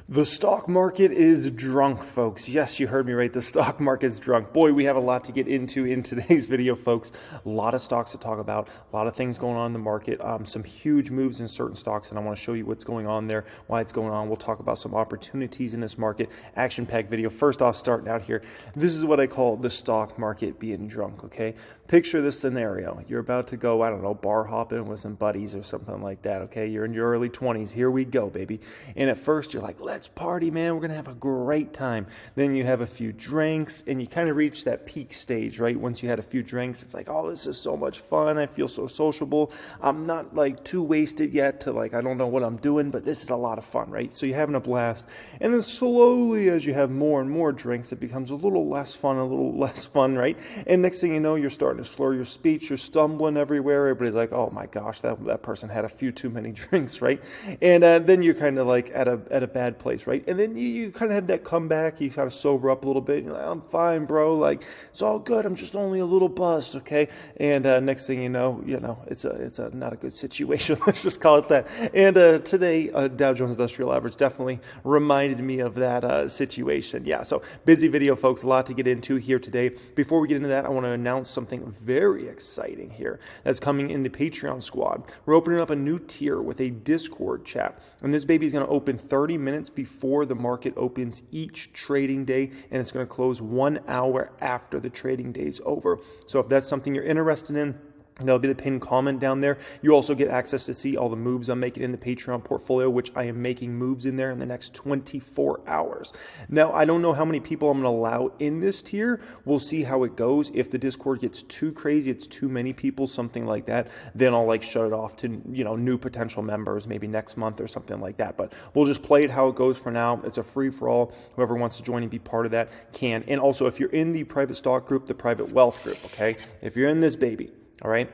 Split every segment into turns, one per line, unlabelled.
The stock market is drunk, folks. Yes, you heard me right. The stock market's drunk. Boy, we have a lot to get into in today's video, folks. A lot of stocks to talk about, a lot of things going on in the market, some huge moves in certain stocks, and I want to show you what's going on there, why it's going on. We'll talk about some opportunities in this market. Action-packed video. First off, starting out here, this is what I call the stock market being drunk, okay? Picture this scenario. You're about to go, I don't know, bar hopping with some buddies or something like that, okay? You're in your early 20s. Here we go, baby. And at first, you're like, let's party, man. We're going to have a great time. Then you have a few drinks, and you kind of reach that peak stage, right? Once you had a few drinks, it's like, oh, this is so much fun. I feel so sociable. I'm not, like, too wasted yet to, like, I don't know what I'm doing, but this is a lot of fun, right? So you're having a blast. And then slowly, as you have more and more drinks, it becomes a little less fun, right? And next thing you know, you're starting to slur your speech. You're stumbling everywhere. Everybody's like, oh, my gosh, that person had a few too many drinks, right? And then you're kind of, like, at a bad place, right? And then you kind of have that comeback. You kind of sober up a little bit. You're like, I'm fine, bro. Like, it's all good. I'm just only a little buzzed, okay? And next thing you know, it's a not a good situation. Let's just call it that. And today, Dow Jones Industrial Average definitely reminded me of that situation. Yeah, so busy video, folks. A lot to get into here today. Before we get into that, I want to announce something very exciting here that's coming in the Patreon squad. We're opening up a new tier with a Discord chat. And this baby is going to open 30 minutes before the market opens each trading day, and it's going to close 1 hour after the trading day is over. So if that's something you're interested in, that'll be the pinned comment down there. You also get access to see all the moves I'm making in the Patreon portfolio, which I am making moves in there in the next 24 hours. Now, I don't know how many people I'm going to allow in this tier. We'll see how it goes. If the Discord gets too crazy, it's too many people, something like that, then I'll like shut it off to, new potential members maybe next month or something like that. But we'll just play it how it goes for now. It's a free-for-all. Whoever wants to join and be part of that can. And also, if you're in the private stock group, the private wealth group, okay? If you're in this baby, all right.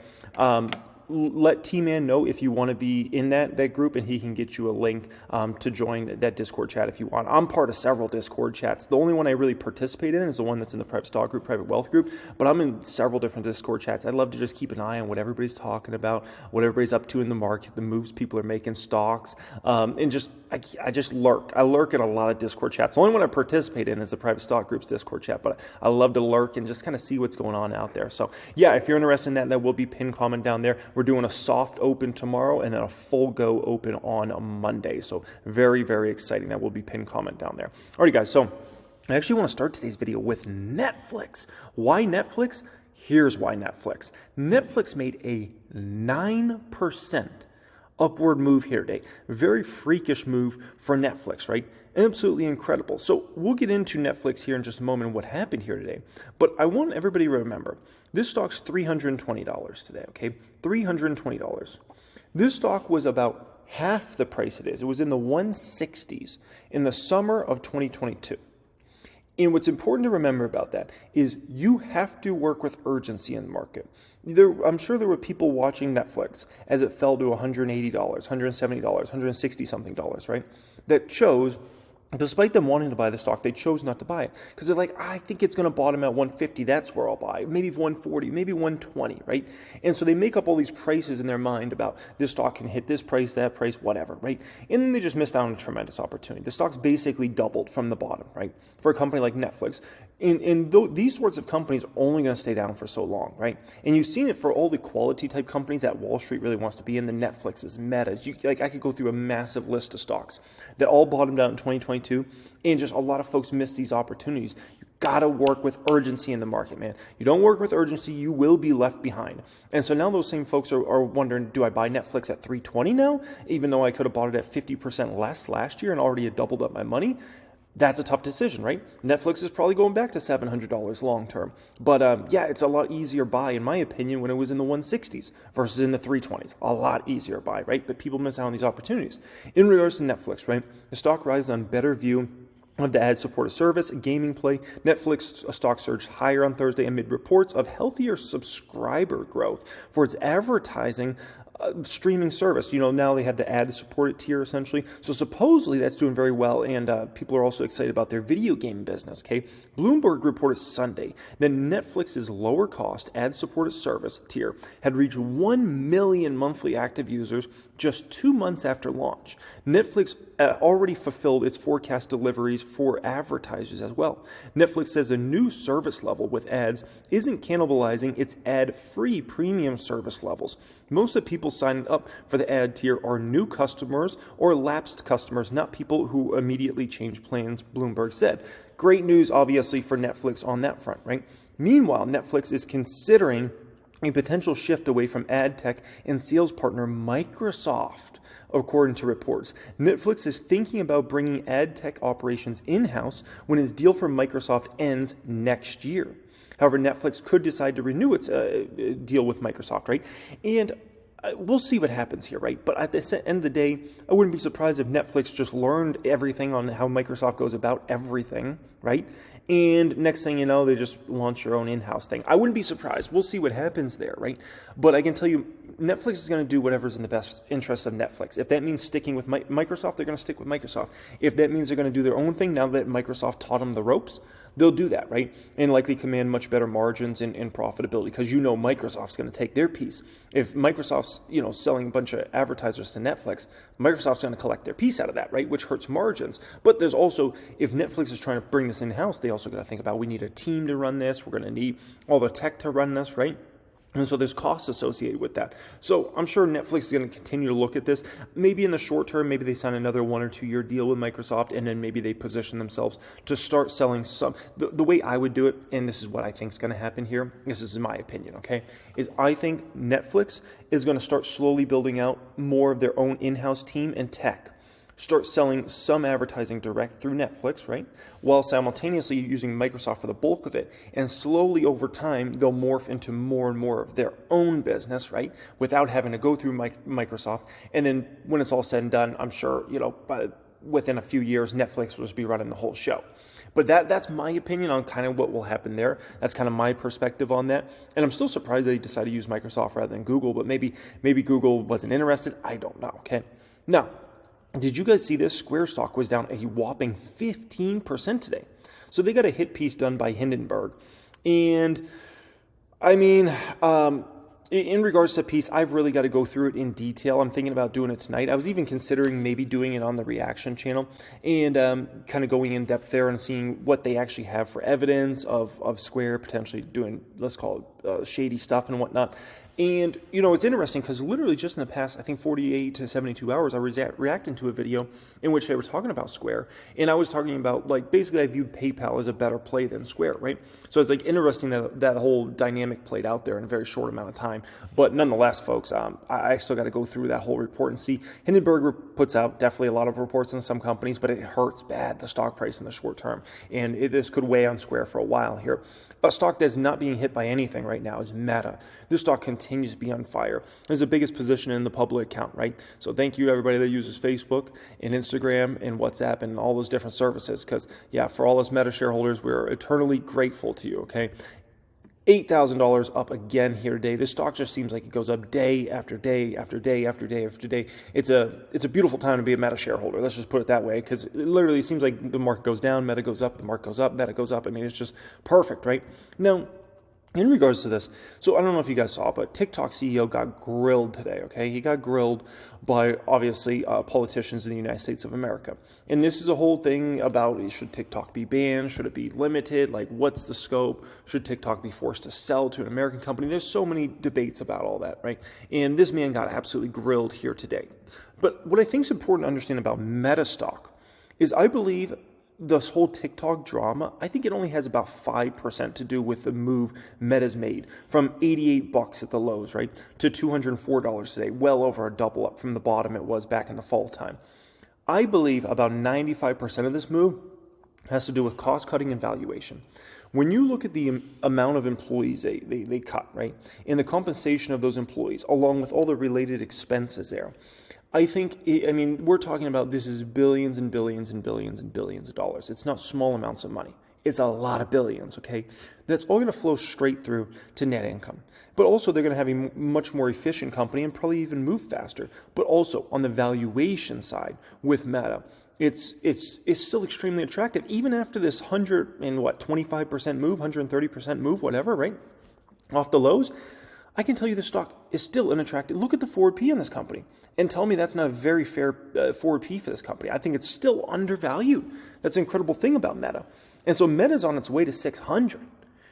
Let T-Man know if you want to be in that group, and he can get you a link to join that Discord chat if you want. I'm part of several Discord chats. The only one I really participate in is the one that's in the private stock group, private wealth group, but I'm in several different Discord chats. I'd love to just keep an eye on what everybody's talking about, what everybody's up to in the market, the moves people are making, stocks, and just I just lurk. I lurk in a lot of Discord chats. The only one I participate in is the private stock group's Discord chat, but I love to lurk and just kind of see what's going on out there. So yeah, if you're interested in that will be pinned comment down there. We're doing a soft open tomorrow and then a full go open on a Monday. So very, very exciting. That will be pinned comment down there. Alrighty, guys. So I actually want to start today's video with Netflix. Why Netflix? Here's why Netflix. Netflix made a 9% upward move here today. Very freakish move for Netflix, right? Absolutely incredible. So we'll get into Netflix here in just a moment and what happened here today. But I want everybody to remember, this stock's $320 today, okay? $320. This stock was about half the price it is. It was in the 160s in the summer of 2022. And what's important to remember about that is you have to work with urgency in the market. I'm sure there were people watching Netflix as it fell to $180, $170, $160-something, right? That chose, despite them wanting to buy the stock, they chose not to buy it because they're like, I think it's going to bottom at 150. That's where I'll buy. Maybe 140, maybe 120, right? And so they make up all these prices in their mind about this stock can hit this price, that price, whatever, right? And then they just missed out on a tremendous opportunity. The stock's basically doubled from the bottom, right? For a company like Netflix. And these sorts of companies are only going to stay down for so long, right? And you've seen it for all the quality type companies that Wall Street really wants to be in, the Netflixes, Metas. I could go through a massive list of stocks that all bottomed out in 2022, and just a lot of folks miss these opportunities. You got to work with urgency in the market, man. You don't work with urgency, you will be left behind. And so now those same folks are wondering, do I buy Netflix at $320 now, even though I could have bought it at 50% less last year and already had doubled up my money? That's a tough decision, right? Netflix is probably going back to $700 long term. But yeah, it's a lot easier buy, in my opinion, when it was in the 160s versus in the 320s. A lot easier buy, right? But people miss out on these opportunities. In regards to Netflix, right? The stock rises on better view of the ad-supported service, gaming play. Netflix stock surged higher on Thursday amid reports of healthier subscriber growth for its advertising streaming service. Now they have the ad-supported tier essentially. So supposedly that's doing very well, and people are also excited about their video game business, okay? Bloomberg reported Sunday that Netflix's lower-cost ad-supported service tier had reached 1 million monthly active users just 2 months after launch. Netflix already fulfilled its forecast deliveries for advertisers as well. Netflix says a new service level with ads isn't cannibalizing its ad-free premium service levels. Most of the people signing up for the ad tier are new customers or lapsed customers, not people who immediately change plans, Bloomberg said. Great news, obviously, for Netflix on that front, right? Meanwhile, Netflix is considering a potential shift away from ad tech and sales partner Microsoft. According to reports, Netflix is thinking about bringing ad tech operations in-house when its deal for Microsoft ends next year. However, Netflix could decide to renew its deal with Microsoft, right? And we'll see what happens here, right? But at the end of the day, I wouldn't be surprised if Netflix just learned everything on how Microsoft goes about everything, right? And next thing you know, they just launch their own in-house thing. I wouldn't be surprised. We'll see what happens there, right? But I can tell you, Netflix is going to do whatever's in the best interest of Netflix. If that means sticking with Microsoft, they're going to stick with Microsoft. If that means they're going to do their own thing, now that Microsoft taught them the ropes, they'll do that, right? And likely command much better margins and profitability, because Microsoft's going to take their piece. If Microsoft's selling a bunch of advertisers to Netflix, Microsoft's going to collect their piece out of that, right? Which hurts margins. But there's also, if Netflix is trying to bring this in-house, they also got to think about, we need a team to run this. We're going to need all the tech to run this, right? And so there's costs associated with that. So I'm sure Netflix is going to continue to look at this. Maybe in the short term, maybe they sign another 1 or 2 year deal with Microsoft, and then maybe they position themselves to start selling some. The way I would do it, and this is what I think is going to happen here, this is my opinion, okay, is I think Netflix is going to start slowly building out more of their own in-house team and tech. Start selling some advertising direct through Netflix, right? While simultaneously using Microsoft for the bulk of it. And slowly over time, they'll morph into more and more of their own business, right? Without having to go through Microsoft. And then when it's all said and done, I'm sure, within a few years, Netflix will just be running the whole show. But that's my opinion on kind of what will happen there. That's kind of my perspective on that. And I'm still surprised they decided to use Microsoft rather than Google, but maybe Google wasn't interested. I don't know, okay? Now, did you guys see this? Square stock was down a whopping 15% today. So they got a hit piece done by Hindenburg. And I mean, in regards to piece, I've really got to go through it in detail. I'm thinking about doing it tonight. I was even considering maybe doing it on the reaction channel and kind of going in depth there and seeing what they actually have for evidence of Square potentially doing, let's call it shady stuff and whatnot. And, it's interesting because literally just in the past, I think 48 to 72 hours, I was reacting to a video in which they were talking about Square. And I was talking about, basically I viewed PayPal as a better play than Square, right? So it's interesting that whole dynamic played out there in a very short amount of time. But nonetheless, folks, I still got to go through that whole report and see. Hindenburg puts out definitely a lot of reports on some companies, but it hurts bad, the stock price in the short term. And this could weigh on Square for a while here. A stock that's not being hit by anything right now is Meta. This stock continues to be on fire. It's the biggest position in the public account, right? So thank you to everybody that uses Facebook and Instagram and WhatsApp and all those different services, because, for all us Meta shareholders, we're eternally grateful to you, okay? $8,000 up again here today. This stock just seems like it goes up day after day after day after day after day. It's a beautiful time to be a Meta shareholder. Let's just put it that way, because it literally seems like the market goes down, Meta goes up, the market goes up, Meta goes up. I mean, it's just perfect, right? Now, in regards to this, so I don't know if you guys saw, but TikTok CEO got grilled today, okay? He got grilled by, obviously, politicians in the United States of America. And this is a whole thing about, should TikTok be banned? Should it be limited? What's the scope? Should TikTok be forced to sell to an American company? There's so many debates about all that, right? And this man got absolutely grilled here today. But what I think is important to understand about Meta stock is I believe this whole TikTok drama, I think it only has about 5% to do with the move Meta's made from $88 at the lows, right, to $204 today, well over a double up from the bottom it was back in the fall time. I believe about 95% of this move has to do with cost cutting and valuation. When you look at the amount of employees they cut, right, and the compensation of those employees, along with all the related expenses there, we're talking about this is billions and billions and billions and billions of dollars. It's not small amounts of money. It's a lot of billions, okay? That's all going to flow straight through to net income. But also they're going to have a much more efficient company and probably even move faster. But also on the valuation side with Meta, it's still extremely attractive. Even after this 25% move, 130% move, whatever, right? Off the lows. I can tell you the stock is still an attractive. Look at the forward P on this company and tell me that's not a very fair forward P for this company. I think it's still undervalued. That's an incredible thing about Meta. And so Meta's on its way to 600.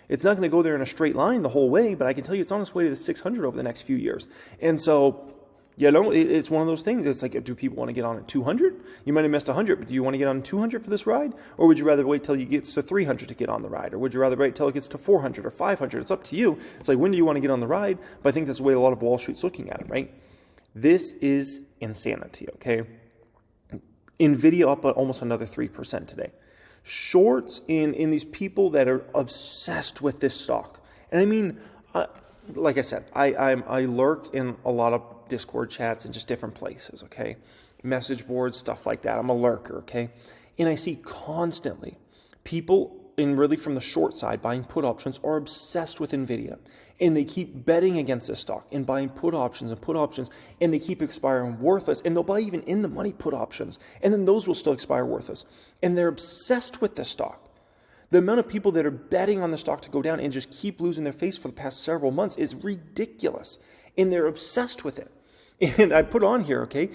It's not going to go there in a straight line the whole way, but I can tell you it's on its way to the 600 over the next few years. And so, it's one of those things. It's like, do people want to get on at 200? You might have missed 100, but do you want to get on 200 for this ride? Or would you rather wait till you get to 300 to get on the ride? Or would you rather wait till it gets to 400 or 500? It's up to you. It's like, when do you want to get on the ride? But I think that's the way a lot of Wall Street's looking at it, right? This is insanity, okay? NVIDIA up almost another 3% today. Shorts in these people that are obsessed with this stock. And I mean, like I said, I lurk in a lot of Discord chats and just different places, okay? Message boards, stuff like that. I'm a lurker, okay? And I see constantly people, and really from the short side, buying put options, are obsessed with NVIDIA. And they keep betting against this stock and buying put options, and they keep expiring worthless. And they'll buy even in the money put options, and then those will still expire worthless. And they're obsessed with this stock. The amount of people that are betting on the stock to go down and just keep losing their face for the past several months is ridiculous. And they're obsessed with it. And I put on here, okay,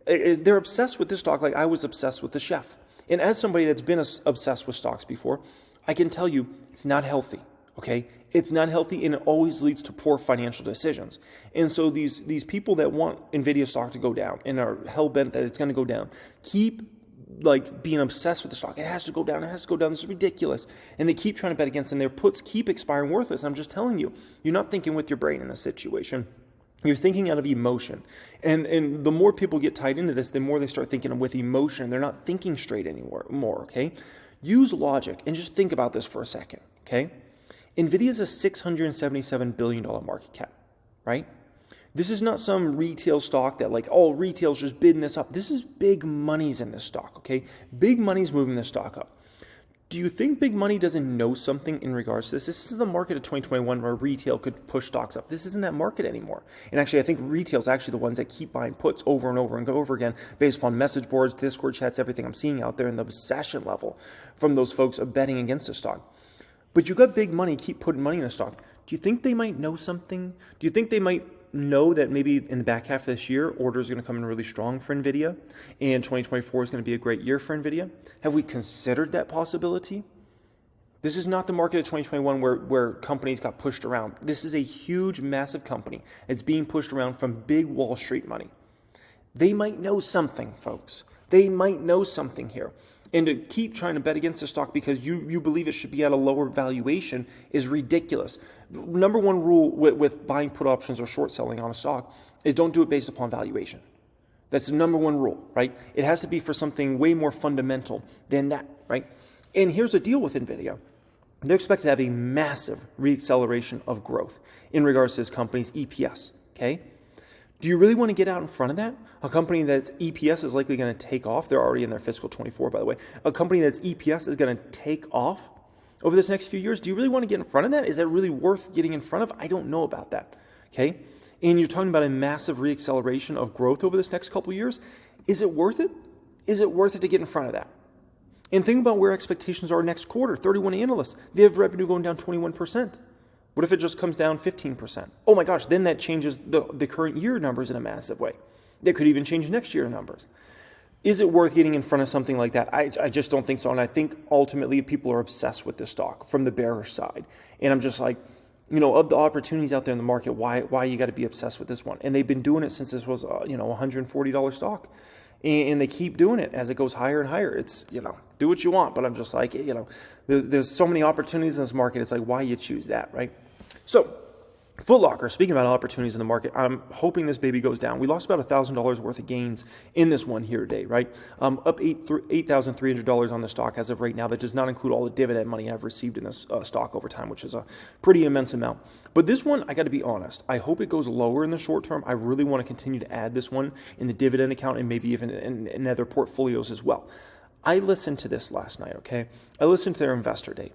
they're obsessed with this stock like I was obsessed with the chef. And as somebody that's been obsessed with stocks before, I can tell you it's not healthy, okay? It's not healthy, and it always leads to poor financial decisions. And so these people that want NVIDIA stock to go down and are hell-bent that it's going to go down, keep like being obsessed with the stock. It has to go down. It has to go down. This is ridiculous. And they keep trying to bet against, and their puts keep expiring worthless. I'm just telling you, you're not thinking with your brain in this situation. You're thinking out of emotion. And the more people get tied into this, the more they start thinking with emotion. They're not thinking straight anymore, okay? Use logic and just think about this for a second, okay? NVIDIA is a $677 billion market cap, right? This is not some retail stock that like, oh, retail's just bidding this up. This is big money's in this stock, okay? Big money's moving this stock up. Do you think big money doesn't know something in regards to this? This is the market of 2021 where retail could push stocks up. This isn't that market anymore. And actually, I think retail's actually the ones that keep buying puts over and over and over again based upon message boards, Discord chats, everything I'm seeing out there, and the obsession level from those folks of betting against the stock. But you got big money, keep putting money in the stock. Do you think they might know something? Do you think they might know that maybe in the back half of this year, orders are going to come in really strong for NVIDIA, and 2024 is going to be a great year for NVIDIA? Have we considered that possibility? This is not the market of 2021 where companies got pushed around. This is a huge, massive company. It's being pushed around from big Wall Street money. They might know something, folks. They might know something here. And to keep trying to bet against the stock because you believe it should be at a lower valuation is ridiculous. Number one rule with buying put options or short selling on a stock is don't do it based upon valuation. That's the number one rule, right? It has to be for something way more fundamental than that, right? And here's the deal with NVIDIA. They're expected to have a massive reacceleration of growth in regards to this company's EPS, okay? Do you really want to get out in front of that? A company that's EPS is likely going to take off. They're already in their fiscal 24, by the way. A company that's EPS is going to take off over this next few years. Do you really want to get in front of that? Is that really worth getting in front of? I don't know about that, okay? And you're talking about a massive reacceleration of growth over this next couple of years. Is it worth it? Is it worth it to get in front of that? And think about where expectations are next quarter. 31 analysts, they have revenue going down 21%. What if it just comes down 15%? Oh my gosh, then that changes the current year numbers in a massive way. That could even change next year numbers. Is it worth getting in front of something like that? I just don't think so. And I think ultimately people are obsessed with this stock from the bearish side. And I'm just like, of the opportunities out there in the market, why you got to be obsessed with this one? And they've been doing it since this was, $140 stock. And they keep doing it as it goes higher and higher. It's, do what you want. But I'm just like, there's so many opportunities in this market. It's like, why you choose that, right? So, Foot Locker, speaking about opportunities in the market, I'm hoping this baby goes down. We lost about $1,000 worth of gains in this one here today, right? Up $8,300 on the stock as of right now. That does not include all the dividend money I've received in this stock over time, which is a pretty immense amount. But this one, I got to be honest, I hope it goes lower in the short term. I really want to continue to add this one in the dividend account and maybe even in other portfolios as well. I listened to this last night, okay? I listened to their investor day.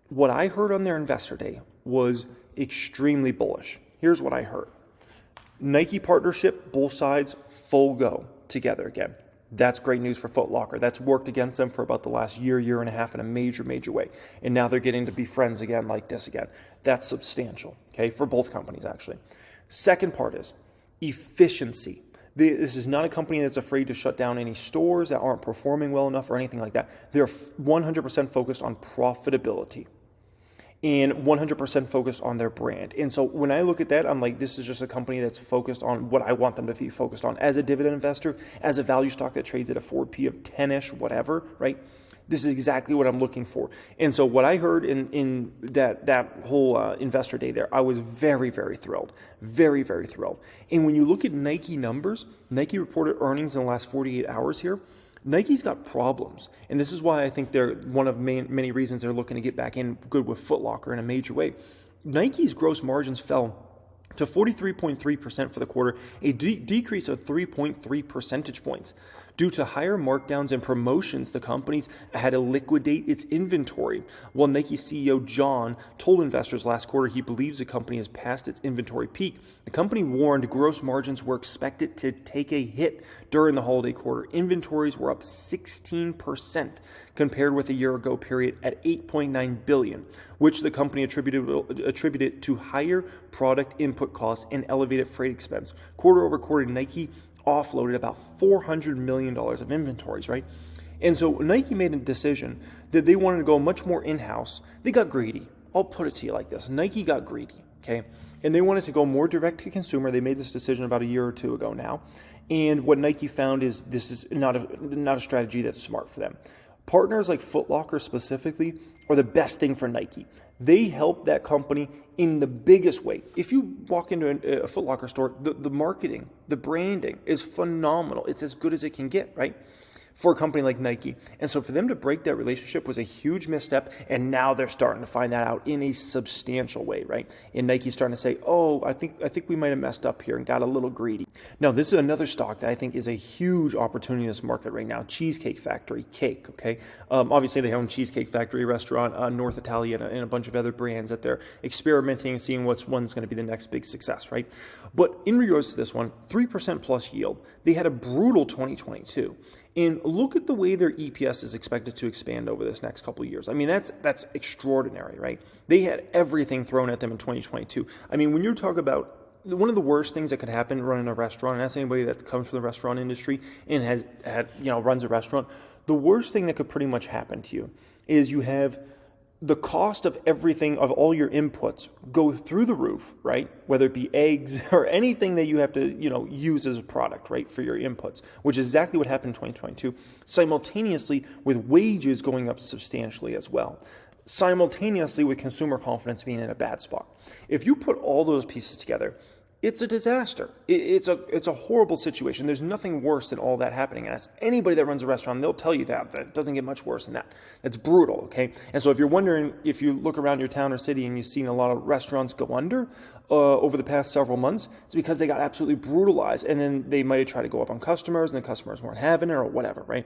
What I heard on their investor day was extremely bullish. Here's what I heard. Nike partnership, both sides, full go together again. That's great news for Foot Locker. That's worked against them for about the last year and a half in a major way. And now they're getting to be friends again like this again. That's substantial, okay, for both companies actually. Second part is efficiency. This is not a company that's afraid to shut down any stores that aren't performing well enough or anything like that. They're 100% focused on profitability and 100% focused on their brand. And so when I look at that, I'm like, this is just a company that's focused on what I want them to be focused on. As a dividend investor, as a value stock that trades at a forward P of 10-ish, whatever, right? This is exactly what I'm looking for. And so what I heard in that whole investor day there, I was very thrilled. Very thrilled. And when you look at Nike numbers, Nike reported earnings in the last 48 hours here. Nike's got problems, and this is why I think they're one of many reasons they're looking to get back in good with Foot Locker in a major way. Nike's gross margins fell to 43.3% for the quarter, a decrease of 3.3 percentage points. Due to higher markdowns and promotions, the company's had to liquidate its inventory. While Nike CEO John told investors last quarter he believes the company has passed its inventory peak, the company warned gross margins were expected to take a hit during the holiday quarter. Inventories were up 16% compared with a year ago period at $8.9 billion, which the company attributed to higher product input costs and elevated freight expense. Quarter over quarter, Nike offloaded about $400 million of inventories, right? And so Nike made a decision that they wanted to go much more in-house. They got greedy. I'll put it to you like this. Nike got greedy, okay? And they wanted to go more direct to consumer. They made this decision about a year or two ago now. And what Nike found is this is not a strategy that's smart for them. Partners like Foot Locker specifically are the best thing for Nike. They help that company in the biggest way. If you walk into a Foot Locker store, the marketing, the branding is phenomenal. It's as good as it can get, right? For a company like Nike. And so for them to break that relationship was a huge misstep, and now they're starting to find that out in a substantial way, right? And Nike's starting to say, oh, I think we might have messed up here and got a little greedy. Now, this is another stock that I think is a huge opportunity in this market right now. Cheesecake Factory, cake, okay? Obviously, they own Cheesecake Factory restaurant, North Italia, and a bunch of other brands that they're experimenting and seeing which one's going to be the next big success, right? But in regards to this one, 3% plus yield. They had a brutal 2022. And look at the way their EPS is expected to expand over this next couple of years. I mean, that's extraordinary, right? They had everything thrown at them in 2022. I mean, when you talk about one of the worst things that could happen running a restaurant, and that's anybody that comes from the restaurant industry and runs a restaurant, the worst thing that could pretty much happen to you is you have the cost of everything, of all your inputs, go through the roof, right? Whether it be eggs or anything that you have to, use as a product, right, for your inputs, which is exactly what happened in 2022, simultaneously with wages going up substantially as well, simultaneously with consumer confidence being in a bad spot. If you put all those pieces together, it's a disaster. It's a horrible situation. There's nothing worse than all that happening. And ask anybody that runs a restaurant, they'll tell you that it doesn't get much worse than that. That's brutal, okay? And so if you're wondering, if you look around your town or city and you've seen a lot of restaurants go under over the past several months, it's because they got absolutely brutalized. And then they might have tried to go up on customers and the customers weren't having it or whatever, right?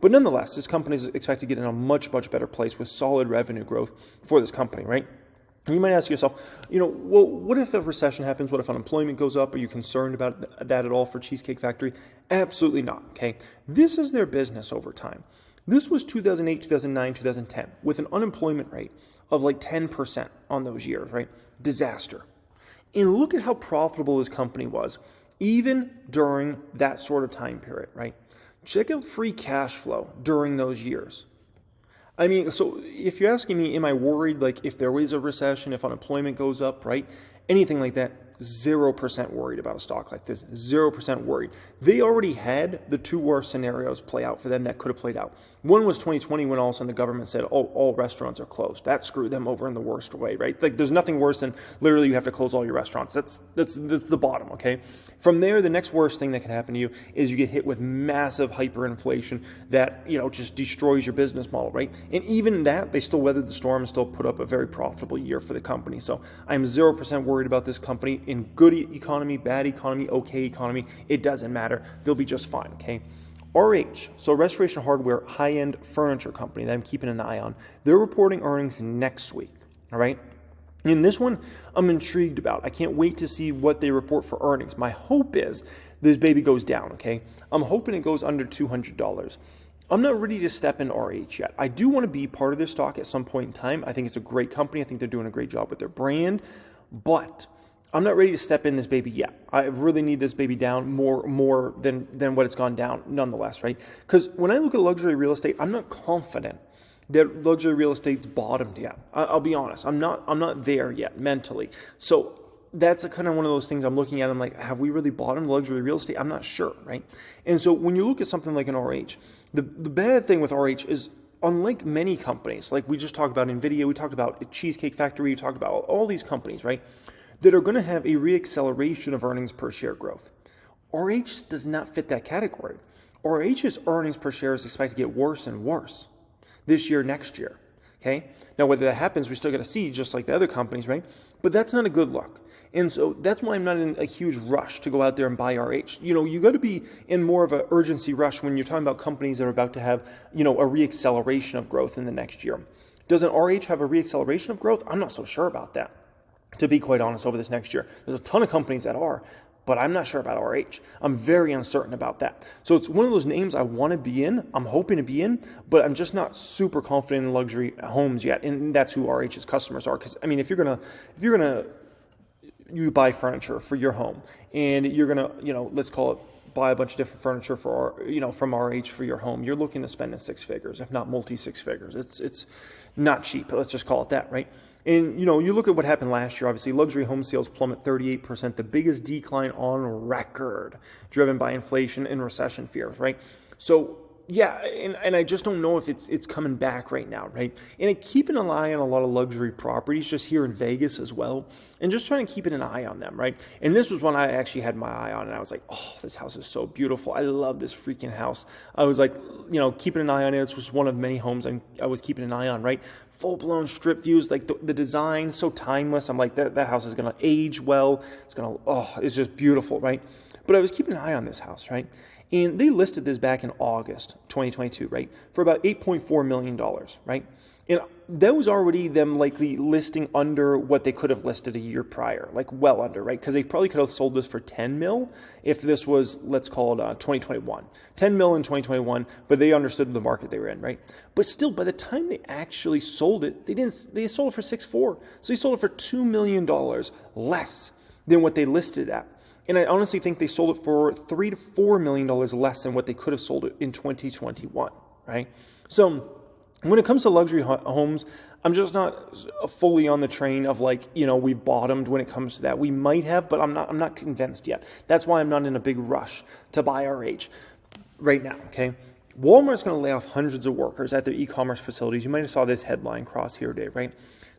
But nonetheless, this company is expected to get in a much better place with solid revenue growth for this company, right? And you might ask yourself, well, what if a recession happens? What if unemployment goes up? Are you concerned about that at all for Cheesecake Factory? Absolutely not, okay? This is their business over time. This was 2008, 2009, 2010, with an unemployment rate of like 10% on those years, right? Disaster. And look at how profitable this company was, even during that sort of time period, right? Check out free cash flow during those years. I mean, so if you're asking me, am I worried, like if there is a recession, if unemployment goes up, right? Anything like that, 0% worried about a stock like this, 0% worried. They already had the two worst scenarios play out for them that could have played out. One was 2020 when all of a sudden the government said, oh, all restaurants are closed. That screwed them over in the worst way, right? Like there's nothing worse than literally you have to close all your restaurants. That's the bottom, okay? From there, the next worst thing that can happen to you is you get hit with massive hyperinflation that, just destroys your business model, right? And even that, they still weathered the storm and still put up a very profitable year for the company. So I'm 0% worried about this company. In good economy, bad economy, okay economy, it doesn't matter. They'll be just fine, okay? RH, so Restoration Hardware, high-end furniture company that I'm keeping an eye on, they're reporting earnings next week, all right? And this one I'm intrigued about. I can't wait to see what they report for earnings. My hope is this baby goes down, okay? I'm hoping it goes under $200. I'm not ready to step in RH yet. I do want to be part of this stock at some point in time. I think it's a great company. I think they're doing a great job with their brand, but I'm not ready to step in this baby yet. I really need this baby down more than what it's gone down nonetheless, right? Because when I look at luxury real estate, I'm not confident that luxury real estate's bottomed yet. I'll be honest. I'm not there yet mentally. So that's kind of one of those things I'm looking at. I'm like, have we really bottomed luxury real estate? I'm not sure, right? And so when you look at something like an RH, the bad thing with RH is, unlike many companies, like we just talked about NVIDIA, we talked about Cheesecake Factory, we talked about all these companies, right, that are going to have a reacceleration of earnings per share growth. RH does not fit that category. RH's earnings per share is expected to get worse and worse this year, next year, okay? Now, whether that happens, we still got to see, just like the other companies, right? But that's not a good look. And so that's why I'm not in a huge rush to go out there and buy RH. You got to be in more of an urgency rush when you're talking about companies that are about to have, a reacceleration of growth in the next year. Doesn't RH have a reacceleration of growth? I'm not so sure about that, to be quite honest, over this next year. There's a ton of companies that are, but I'm not sure about RH. I'm very uncertain about that. So it's one of those names I want to be in. I'm hoping to be in, but I'm just not super confident in luxury homes yet. And that's who RH's customers are. Because if you're gonna you buy furniture for your home, and you're gonna, let's call it, buy a bunch of different furniture from RH for your home, you're looking to spend in six figures, if not multi six figures. It's not cheap. Let's just call it that, right? And you look at what happened last year. Obviously, luxury home sales plummet 38%, the biggest decline on record, driven by inflation and recession fears, right? So yeah, and I just don't know if it's coming back right now, right? And keeping an eye on a lot of luxury properties just here in Vegas as well, and just trying to keep an eye on them, right? And this was one I actually had my eye on, and I was like, oh, this house is so beautiful. I love this freaking house. I was like, keeping an eye on it. It's just one of many homes I was keeping an eye on, right? Full-blown strip views, like the design, so timeless. I'm like, that house is going to age well. It's just beautiful, right? But I was keeping an eye on this house, right? And they listed this back in August 2022, right, for about $8.4 million, right? And that was already them likely listing under what they could have listed a year prior, like well under, right? Because they probably could have sold this for 10 mil if this was, let's call it 2021. 10 mil in 2021, but they understood the market they were in, right? But still, by the time they actually sold it, they sold it for 6.4. So they sold it for $2 million less than what they listed at. And I honestly think they sold it for $3 to $4 million less than what they could have sold it in 2021, right? So when it comes to luxury homes, I'm just not fully on the train of we've bottomed when it comes to that. We might have, but I'm not convinced yet. That's why I'm not in a big rush to buy RH right now, okay? Walmart's going to lay off hundreds of workers at their e-commerce facilities. You might have saw this headline cross here today, right?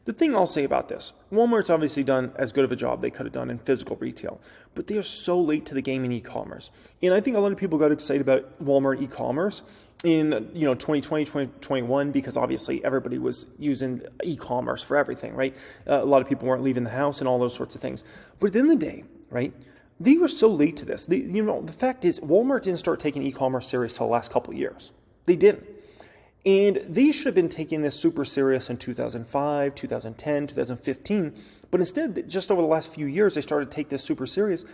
The thing I'll say about this, Walmart's obviously done as good of a job they could have done in physical retail, but they are so late to the game in e-commerce. And I think a lot of people got excited about Walmart e-commerce in 2020, 2021, because obviously everybody was using e-commerce for everything, right? A lot of people weren't leaving the house and all those sorts of things. But at the end of the day, right, they were so late to this. The fact is, Walmart didn't start taking e-commerce serious till the last couple of years. They didn't. And they should have been taking this super serious in 2005, 2010, 2015. But instead, just over the last few years, they started to take this super serious.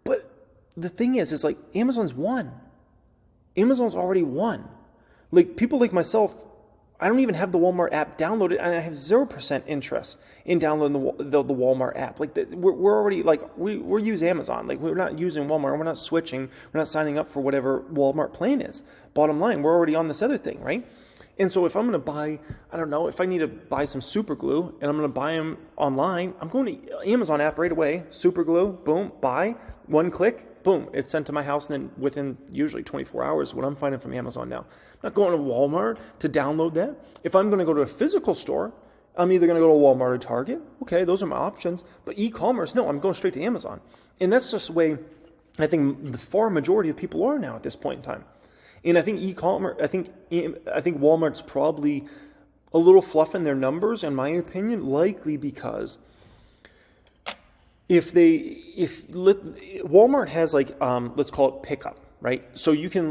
But the thing is like Amazon's won. Amazon's already won. Like people like myself, I don't even have the Walmart app downloaded, and I have 0% interest in downloading the Walmart app. We're already we use Amazon. Like we're not using Walmart. We're not switching. We're not signing up for whatever Walmart plan is. Bottom line, we're already on this other thing, right? And so if I'm going to buy, if I need to buy some super glue and I'm going to buy them online, I'm going to Amazon app right away, super glue, boom, buy, one click, boom, it's sent to my house, and then within usually 24 hours, what I'm finding from Amazon now. I'm not going to Walmart to download that. If I'm going to go to a physical store, I'm either going to go to Walmart or Target. Okay, those are my options. But e-commerce, no, I'm going straight to Amazon. And that's just the way I think the far majority of people are now at this point in time. And I think e-commerce, I think Walmart's probably a little fluffing their numbers, in my opinion, likely because Walmart has let's call it pickup, right? So you can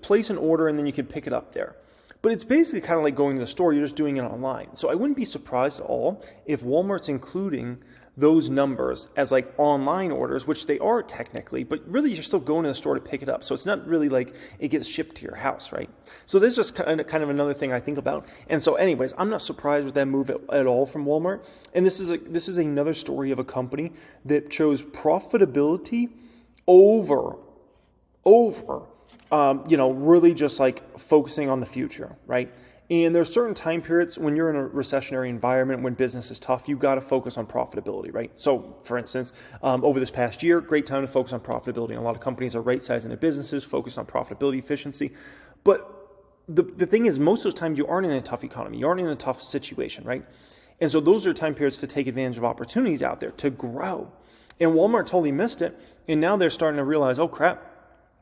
place an order and then you can pick it up there. But it's basically kind of like going to the store. You're just doing it online. So I wouldn't be surprised at all if Walmart's including those numbers as like online orders, which they are technically, but really you're still going to the store to pick it up. So it's not really like it gets shipped to your house, right? So this is just kind of another thing I think about. And so anyways, I'm not surprised with that move at all from Walmart. And this is another story of a company that chose profitability over really just like focusing on the future, right? And there's certain time periods when you're in a recessionary environment, when business is tough, you got to focus on profitability, right? So, for instance, over this past year, great time to focus on profitability. And a lot of companies are right-sizing their businesses, focused on profitability, efficiency. But the thing is, most of those times you aren't in a tough economy. You aren't in a tough situation, right? And so those are time periods to take advantage of opportunities out there, to grow. And Walmart totally missed it. And now they're starting to realize, oh, crap,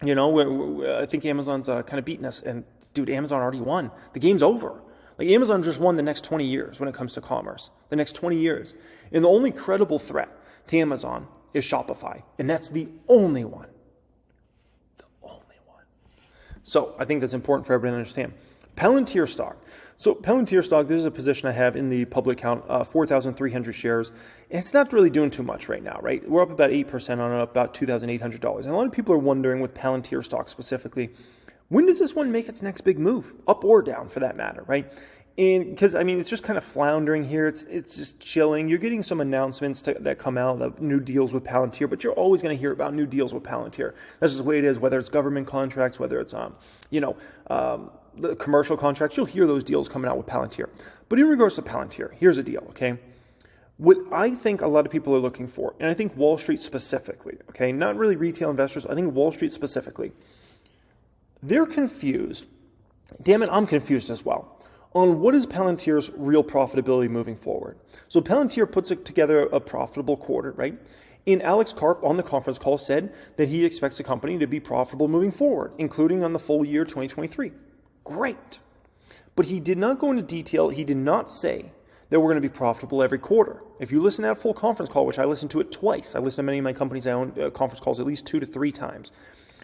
I think Amazon's kind of beating us. And dude, Amazon already won. The game's over. Like Amazon just won the next 20 years when it comes to commerce. The next 20 years. And the only credible threat to Amazon is Shopify. And that's the only one. The only one. So I think that's important for everybody to understand. Palantir stock. So Palantir stock, this is a position I have in the public account, 4,300 shares. And it's not really doing too much right now, right? We're up about 8% on it, about $2,800. And a lot of people are wondering with Palantir stock specifically, when does this one make its next big move, up or down for that matter, right? And because, it's just kind of floundering here. It's just chilling. You're getting some announcements that come out of new deals with Palantir, but you're always going to hear about new deals with Palantir. That's just the way it is, whether it's government contracts, whether it's, the commercial contracts, you'll hear those deals coming out with Palantir. But in regards to Palantir, here's the deal, okay? What I think a lot of people are looking for, and I think Wall Street specifically, okay, not really retail investors, I think Wall Street specifically, they're confused. Damn it, I'm confused as well on what is Palantir's real profitability moving forward. So Palantir puts together a profitable quarter, right? And Alex Karp on the conference call said that he expects the company to be profitable moving forward, including on the full year 2023. Great. But he did not go into detail. He did not say that we're going to be profitable every quarter. If you listen to that full conference call, which I listened to it twice, I listen to many of my companies I own conference calls at least 2 to 3 times.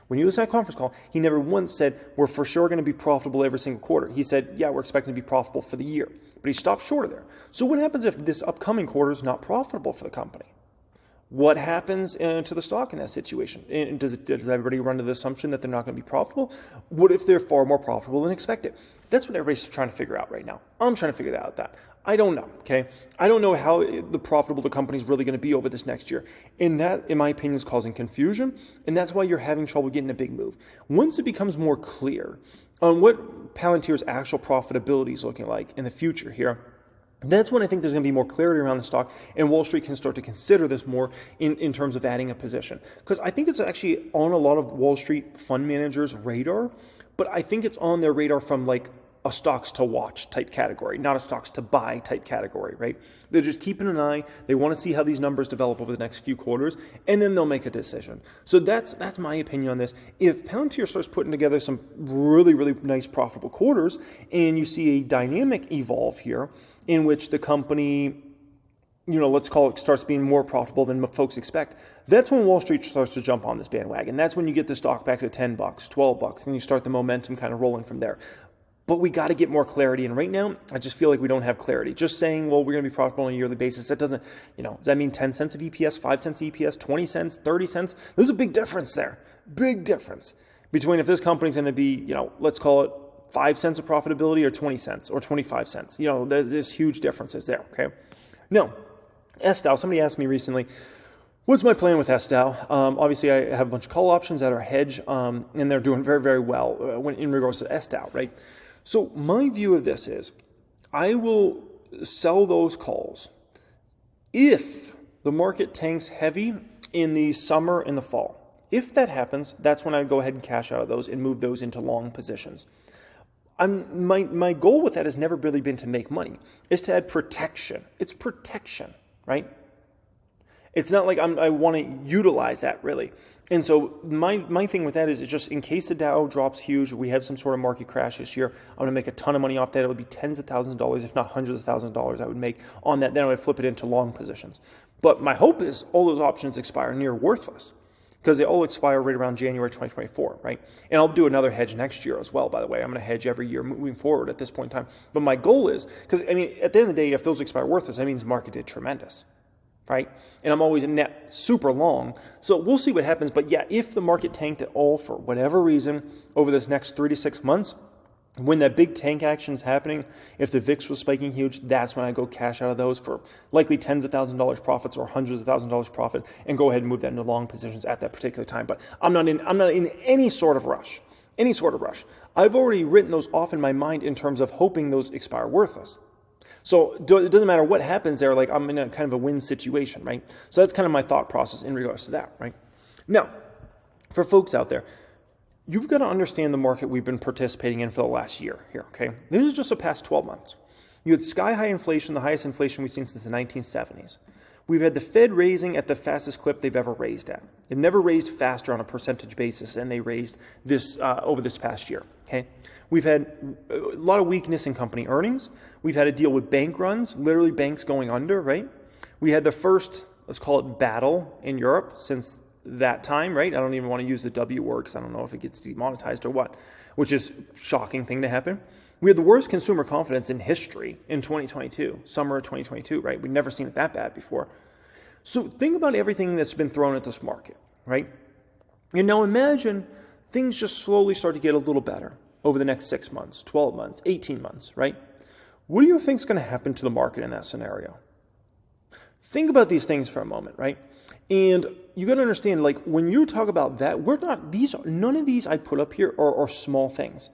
When you listen to that conference call, he never once said, we're for sure going to be profitable every single quarter. He said, yeah, we're expecting to be profitable for the year. But he stopped short of there. So what happens if this upcoming quarter is not profitable for the company? What happens to the stock in that situation? And does everybody run to the assumption that they're not going to be profitable? What if they're far more profitable than expected? That's what everybody's trying to figure out right now. I'm trying to figure out that. I don't know, okay? I don't know how profitable the company is really going to be over this next year. And that, in my opinion, is causing confusion. And that's why you're having trouble getting a big move. Once it becomes more clear on what Palantir's actual profitability is looking like in the future here, that's when I think there's going to be more clarity around the stock, and Wall Street can start to consider this more in terms of adding a position. Because I think it's actually on a lot of Wall Street fund managers' radar, but I think it's on their radar from like a stocks to watch type category, not a stocks to buy type category, right? They're just keeping an eye. They want to see how these numbers develop over the next few quarters, and then they'll make a decision. So that's my opinion on this. If Palantir starts putting together some really, really nice profitable quarters, and you see a dynamic evolve here in which the company, let's call it, starts being more profitable than folks expect, that's when Wall Street starts to jump on this bandwagon. That's when you get the stock back to $10, $12, and you start the momentum kind of rolling from there. But we got to get more clarity. And right now, I just feel like we don't have clarity. Just saying, well, we're going to be profitable on a yearly basis, that doesn't, does that mean 10 cents of EPS, 5 cents of EPS, 20 cents, 30 cents? There's a big difference there. Big difference between if this company's going to be, let's call it 5 cents of profitability or 20 cents or 25 cents. There's huge differences there, okay? Now, Estelle, somebody asked me recently, what's my plan with Estelle? Obviously, I have a bunch of call options that are hedge, and they're doing very, very well in regards to Estelle, right? So my view of this is I will sell those calls if the market tanks heavy in the summer and the fall. If that happens, that's when I go ahead and cash out of those and move those into long positions. My goal with that has never really been to make money. It's to add protection. It's protection, right? It's not like I want to utilize that really. And so my thing with that is just in case the Dow drops huge, we have some sort of market crash this year, I'm going to make a ton of money off that. It would be tens of thousands of dollars, if not hundreds of thousands of dollars I would make on that. Then I would flip it into long positions. But my hope is all those options expire near worthless because they all expire right around January 2024, right? And I'll do another hedge next year as well, by the way. I'm going to hedge every year moving forward at this point in time. But my goal is, because at the end of the day, if those expire worthless, that means the market did tremendous. right? And I'm always net super long. So we'll see what happens. But yeah, if the market tanked at all for whatever reason over this next 3 to 6 months, when that big tank action is happening, if the VIX was spiking huge, that's when I go cash out of those for likely tens of thousands of dollars profits or hundreds of thousands of dollars profit and go ahead and move that into long positions at that particular time. But I'm not in any sort of rush. I've already written those off in my mind in terms of hoping those expire worthless. So it doesn't matter what happens there, like I'm in a kind of a win situation, right? So that's kind of my thought process in regards to that, right? Now, for folks out there, you've got to understand the market we've been participating in for the last year here, okay? This is just the past 12 months. You had sky-high inflation, the highest inflation we've seen since the 1970s. We've had the Fed raising at the fastest clip they've ever raised at. They've never raised faster on a percentage basis than they raised this over this past year, okay? We've had a lot of weakness in company earnings. We've had to deal with bank runs, literally banks going under, right? We had the first, let's call it battle in Europe since that time, right? I don't even want to use the W word because I don't know if it gets demonetized or what, which is a shocking thing to happen. We had the worst consumer confidence in history in 2022, summer of 2022, right? We've never seen it that bad before. So think about everything that's been thrown at this market, right? And now imagine things just slowly start to get a little better over the next 6 months, 12 months, 18 months, right? What do you think is going to happen to the market in that scenario? Think about these things for a moment, right? And you got to understand, like when you talk about that, none of these I put up here are small things.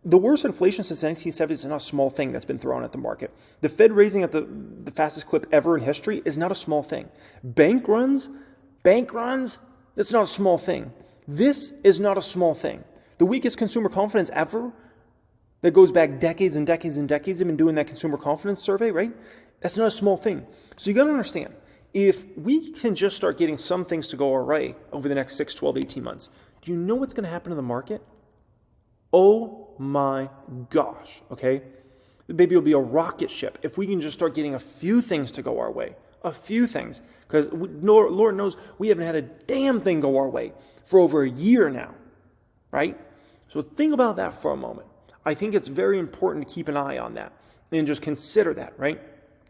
The worst inflation since the 1970s is not a small thing that's been thrown at the market. The Fed raising at the fastest clip ever in history is not a small thing. Bank runs, that's not a small thing. This is not a small thing. The weakest consumer confidence ever, that goes back decades and decades and decades, they've been doing that consumer confidence survey, right? That's not a small thing. So you got to understand, if we can just start getting some things to go our way over the next 6, 12, 18 months, do you know what's going to happen to the market? Oh my gosh, okay? The baby will be a rocket ship if we can just start getting a few things to go our way. A few things. Because Lord knows we haven't had a damn thing go our way for over a year now, right? So think about that for a moment. I think it's very important to keep an eye on that and just consider that, right?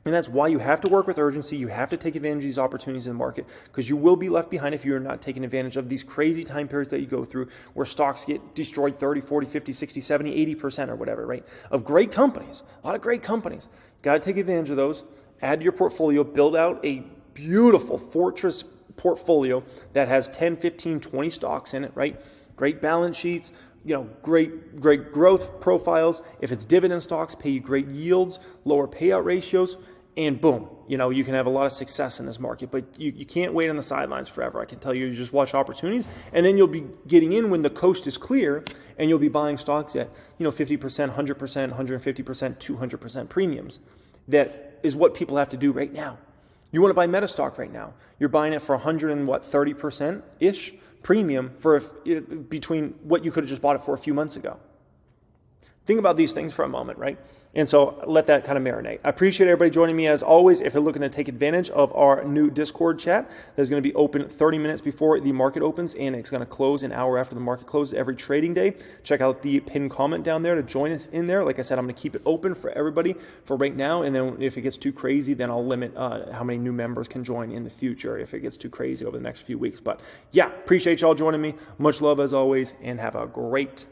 And that's why you have to work with urgency. You have to take advantage of these opportunities in the market because you will be left behind if you're not taking advantage of these crazy time periods that you go through where stocks get destroyed 30, 40, 50, 60, 70, 80% or whatever, right? Of great companies, a lot of great companies. Got to take advantage of those. Add to your portfolio, build out a beautiful fortress portfolio that has 10, 15, 20 stocks in it, right? Great balance sheets, great growth profiles. If it's dividend stocks, pay you great yields, lower payout ratios, and boom, you can have a lot of success in this market. But you can't wait on the sidelines forever. I can tell you, just watch opportunities, and then you'll be getting in when the coast is clear, and you'll be buying stocks at 50%, 100%, 150%, 200% premiums. That is what people have to do right now. You want to buy Meta stock right now. You're buying it for 30%-ish premium for between what you could have just bought it for a few months ago. Think about these things for a moment, right? And so let that kind of marinate. I appreciate everybody joining me as always. If you're looking to take advantage of our new Discord chat, that's going to be open 30 minutes before the market opens, and it's going to close an hour after the market closes every trading day. Check out the pinned comment down there to join us in there. Like I said, I'm going to keep it open for everybody for right now, and then if it gets too crazy, then I'll limit how many new members can join in the future if it gets too crazy over the next few weeks. But yeah, appreciate y'all joining me. Much love as always, and have a great